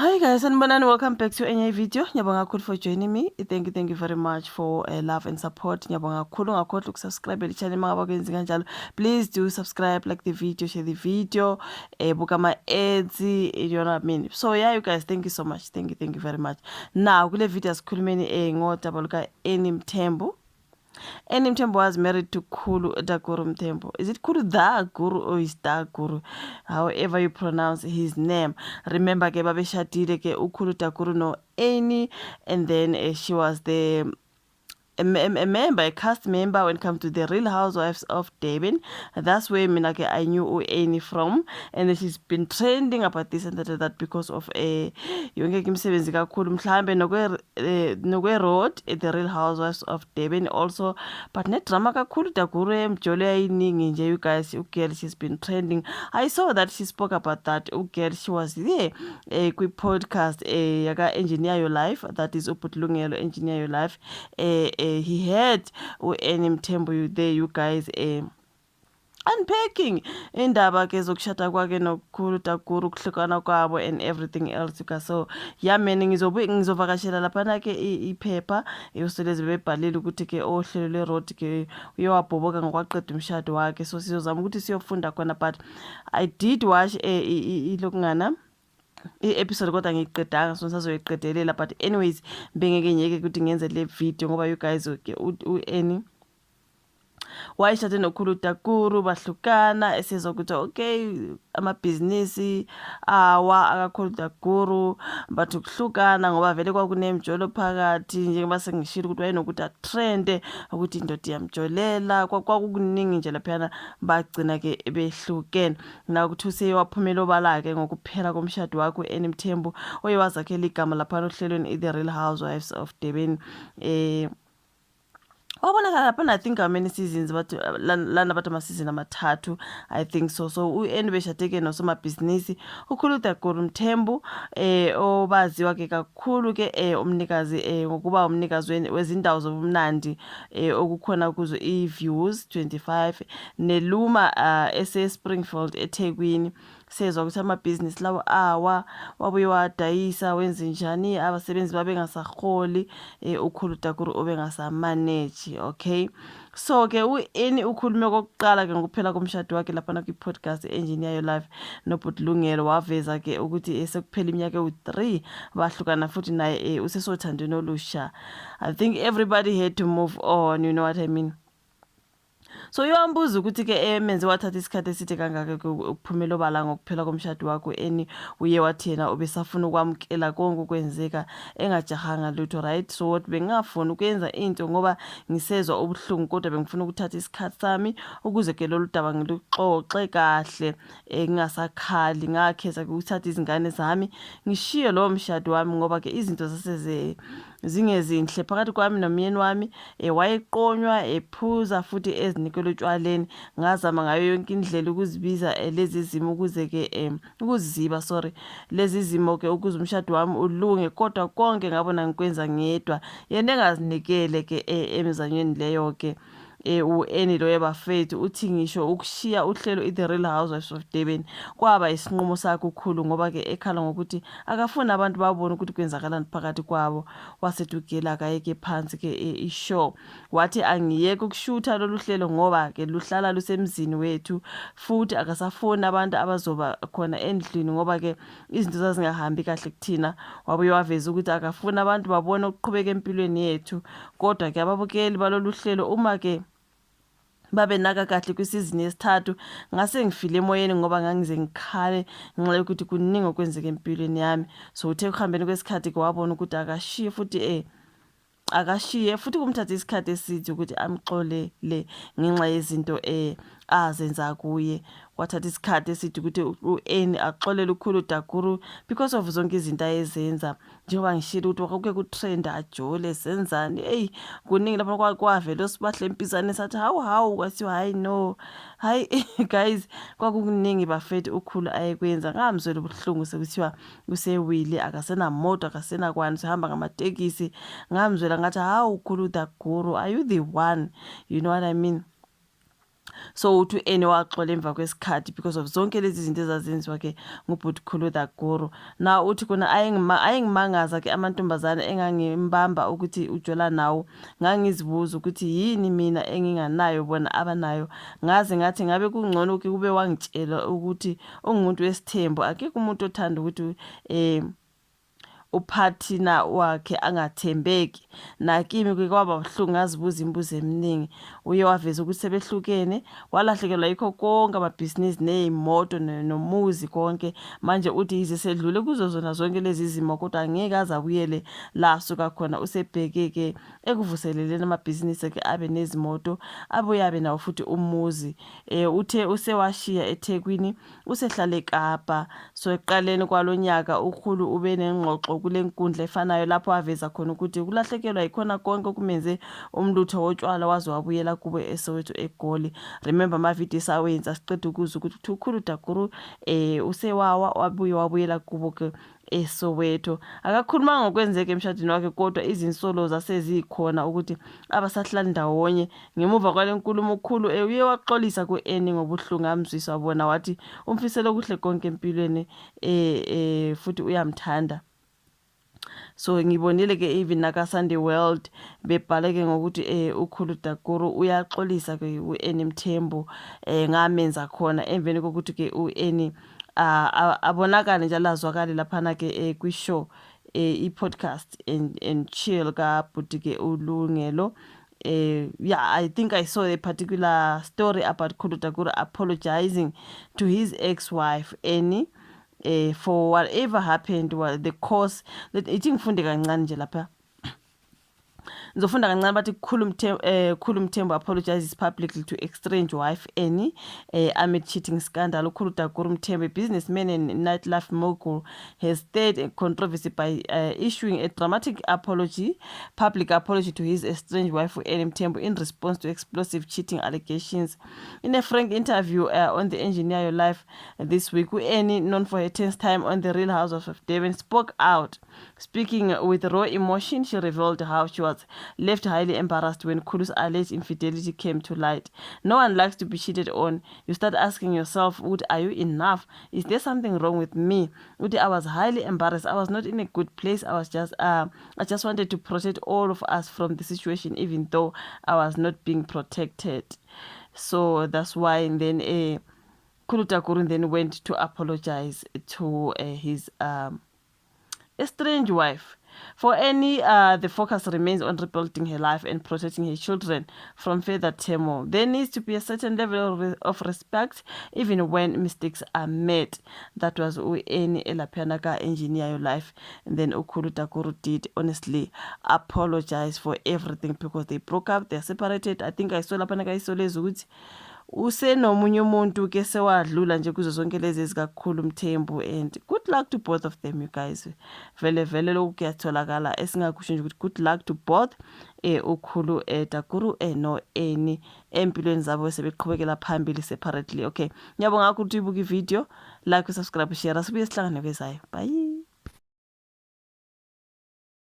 Hi guys, and welcome back to any video. Ngiyabonga kakhulu for joining me. Thank you very much for love and support. Ngiyabonga kakhulu, ungakhohlwa ukusubscribe le channel mangaba kwenzi kanjalo. Please do subscribe, like the video, share the video, buka ama ads, you know what I mean. So yeah, you guys, thank you so much. Thank you very much. Now, kule video asikhulumeni ngodaba luka Annie Mthembu. Annie Mthembu was married to Khulu Daguru Mthembu. Is it Khulu Daguru or is Daguru? However you pronounce his name. Remember ke babeshadile ke uKhulu Daguru no Annie, and then she was the a member, a cast member when it comes to the Real Housewives of Durban. That's where I knew Annie from, and she's been trending about this and that because of a yonke imisebenzi kakhulu mhlambe nokwe road at the Real Housewives of Durban also, but ne drama kakhulu Daguru emjolo yayiningi nje. You guys, girl, she's been trending. I saw that she spoke about that. Girl, she was there quick podcast yaka Engineer Your Life, that is Uputlungelo Engineer Your Life. He had Annie Mthembu there, you guys, unpacking indaba ke zokushada kwakhe noKhulu Daguru, ukuhlukana kwabo and everything else. So yeah man, ngizovakashela laphana ke iphepha uselezi bebhalile ukuthi ke ohlelo le-road ke uyewabhoboka ngokwaqeda umshado wakhe, so sizozama ukuthi siyofunda khona, but I did watch ilokungana i-episode kodwa ngiyiqedanga, so ngisazoyiqedelela, but anyways bengeke ngiyeke ukuthi ngenze le video ngoba you guys ke u-Annie wayeshade noKhulu Daguru bahlukana, esizwa ukuthi okay amabhizinisi akaKhulu Daguru, but ukuhlukana ngoba vele kwakunemjolo phakathi, njengoba sengishilo ukuthi wayenokuthi atrende ukuthi indoda iyamjolela, kwakukuningi nje laphana, bagcina ke behlukene. Na ukuthi usewaphumela obala ke ngokuphela komshado wakhe uAnnie Mthembu oyewazakhela igama laphana ohlelweni The Real Housewives of Durban. Wabonakala laphana, I think how many seasons, but lana bathi ama-season amathathu, I think so. So u-Annie beshadeke nosomabhizinisi uKhulu Daguru Mthembu obaziwa ke kakhulu ke umnikazi ngokuba umnikazi wezindawo zobumnandi okukhona kuzo i-Views 25 neLuma ese-Springfield eThekwini. Sezwa ukuthi amabhizinisi lawo wabuye wadayisa, wenze njani, abasebenzi babengasaholi, uKhulu Daguru obengasamanage. Okay, so ke u-Annie ukhulume kokuqala ke ngokuphela komshado wakhe laphana kwi-podcast Engineer Your Life noButlungelo, waveza ke ukuthi sekuphela iminyaka ewu-3 bahlukana futhi naye usesothandweni olusha. I think everybody had to move on, you know what I mean. So uyambuza ukuthi ke menze wathatha isikhathi eside kangaka ukuphumela obala ngokuphela komshado wakho Annie, uye wathi yena ubesafuna ukwamkela konke okwenzeka engajahanga lutho, right? So what bengafuna ukwenza into ngoba ngisezwa ubuhlungu, kodwa bengifuna ukuthatha isikhathi sami ukuze ke lolu daba ngiluxoxe kahle, ngingasakhali. Ngakhetha ukuthatha izingane zami ngishiye lo mshado wami ngoba ke izinto zingezinhle phakathi kwami nomyeni wami. Wayeqonywa, ephuza futhi ezinikelwe utshwaleni. Ngazama ngayo yonke indlela ukuzibiza lezi zimo ukuze ke ukuziziba lezi zimo ke ukuze umshado wami ulunge, kodwa konke ngabona ngikwenza ngedwa, yena engazinikele ke emizanyweni leyo ke. U-Annie lo yebafethu uthi ngisho ukushiya uhlelo The Real Housewives of Durban kwaba isinqumo sakhe uKhulu ngoba ke ekhala ngokuthi akafuna abantu babone ukuthi kwenzakalani phakathi kwabo. Wasedugela akayeke phansi ke ishow, wathi angiyeke ukushutha lolu hlelo ngoba ke luhlala lusemzini wethu, futhi akasafoni abantu abazoba khona endlini ngoba ke izinto zazingahambi kahle kuthina. Wabuye waveza ukuthi akafuna abantu babone ukuqhubeka empilweni yethu, kodwa ke ababukeli balolu hlelo uma ke babe naka kahle kwisizini yesithathu, ngase ngifile emoyeni ngoba ngangize ngikhale ngenxa yokuthi kuningi okwenzeka empilweni yami. So uthe ukuhambeni kwesikhathi ke wabona ukuthi akashiye futhi kumthatha isikhathi eside ukuthi amxolele ngenxa yezinto azenza kuye. Wathatha isikhathi eside ukuthi u-Annie axolele uKhulu Daguru because of zonke izinto ayezenza. Njengoba ngishilo ukuthi kwakuke kutrend ajole senzani, kuningi lapho kwavela sibahle empizane sathi hawu kwathiwa hayi no, hayi guys, kwakukuningi bafethu uKhulu ayekwenza. Ngamzwela ubuhlungu sekuthiwa usewile, akasenamoto, akasenakwani, sihamba ngamatekisi. Ngamzwela ngathi hawu Khulu Daguru, are you the one, you know what I mean? So uthi Annie waxola emva kwesikhathi because of zonke lezi zinto ezazenziwa ke ngubhuti Khuluda Guru. Na uthi kuna ayengimangaza ke amantombazane engangimbamba ukuthi ujola nawo, ngangizibuza ukuthi yini mina enginganayo bona abanayo, ngaze ngathi ngabe kungcono ke kube wangitshela ukuthi ungumuntu wesithembu, akekho umuntu othanda ukuthi uphathina wakhe angathembeki. Nakimi kwaba buhlungu ngazibuza imibuzo eminingi. Uye waveza ukuthi sebehlukene, walahlekelwa yikho konke amabhizinisi nezimoto nomuzi konke. Manje uthi yize sedlule kuzo zona zonke lezi zimo kodwa angeke aze abuyele la asuka khona. Usebheke-ke ekuvuseleleni amabhizinisi akhe abe nezimoto, abuye abe nawo futhi umuzi. Uthe usewashiya eThekwini, usehlala eKapa. So eqaleni kwalonyaka ukhulu ube nengxoxo kule nkundla efanayo lapho aveza khona ukuthi kulahlekelwa yikhona konke okumenze umlutho wotshwala waze wabuyela kubo eSoweto eGoli. Remember amavidiyo sawenza siqeda ukuza ukuthi uKhuluda Guru usewawa wabuyela kubo ke eSoweto. Akakhuluma ngokwenzeka emshadweni wakhe kodwa izinsolo zasezikhona ukuthi abasahlala ndawonye. Ngemuva kwale nkulumo ukhulu uye waxolisa ku-Annie ngobuhlungu amzwisa, wabona wathi umfisela okuhle konke empilweni futhi uyamthanda. So ngibonile ke even naka Sunday World bebhale ke ngokuthi uKhuluda Guru uyaxolisa ke uAnnie Mthembu ngamenza khona emveni kokuthi ke uAnnie abonakala nje alazwakala laphana ke kwi-show i-podcast and chill ka bhuti ke uLungelo. Yeah, I think I saw a particular story about Khuluda Guru apologizing to his ex-wife Annie for whatever happened, the cause that ithi ngifunde kancane nje lapha. Ngizofunda kancane bathi Khulu Mthembu apologizes publicly to estranged wife Annie amid cheating scandal. Khuluda Guru Mthembu, a businessman and nightlife mogul, has stirred a controversy by issuing a dramatic public apology to his estranged wife Annie Mthembu in response to explosive cheating allegations. In a frank interview on the Engineer Your Life this week, Annie, known for her tense time on The Real Housewives of Durban, spoke out. Speaking with raw emotion, she revealed how she was left highly embarrassed when Khulu's alleged infidelity came to light. No one likes to be cheated on. You start asking yourself, are you enough? Is there something wrong with me? I was highly embarrassed. I was not in a good place. I just wanted to protect all of us from the situation, even though I was not being protected. So that's why, and then Khuluda Guru then went to apologize to his estranged wife. For Annie, the focus remains on rebuilding her life and protecting her children from further turmoil. There needs to be a certain level of respect even when mistakes are made. That was Annie Elapianaka, Engineer Your Life. And then Khuluda Guru did honestly apologize for everything because they broke up, they're separated. I think I saw Lapanaka Isolezut. Usenomunye umuntu ke sewadlula nje kuzo zonke lezi ezikakhulu Mthembu, and good luck to both of them, you guys. Vele lokhu kuyatholakala, esingakusho nje ukuthi good luck to both ukhulu Guru no Annie empilweni zabo sebeqhubekela phambili separately. Okay, ngiyabonga ukuthi ubuka ivideo, like, subscribe, share, sibuye sihlangane kwezayo. Bye.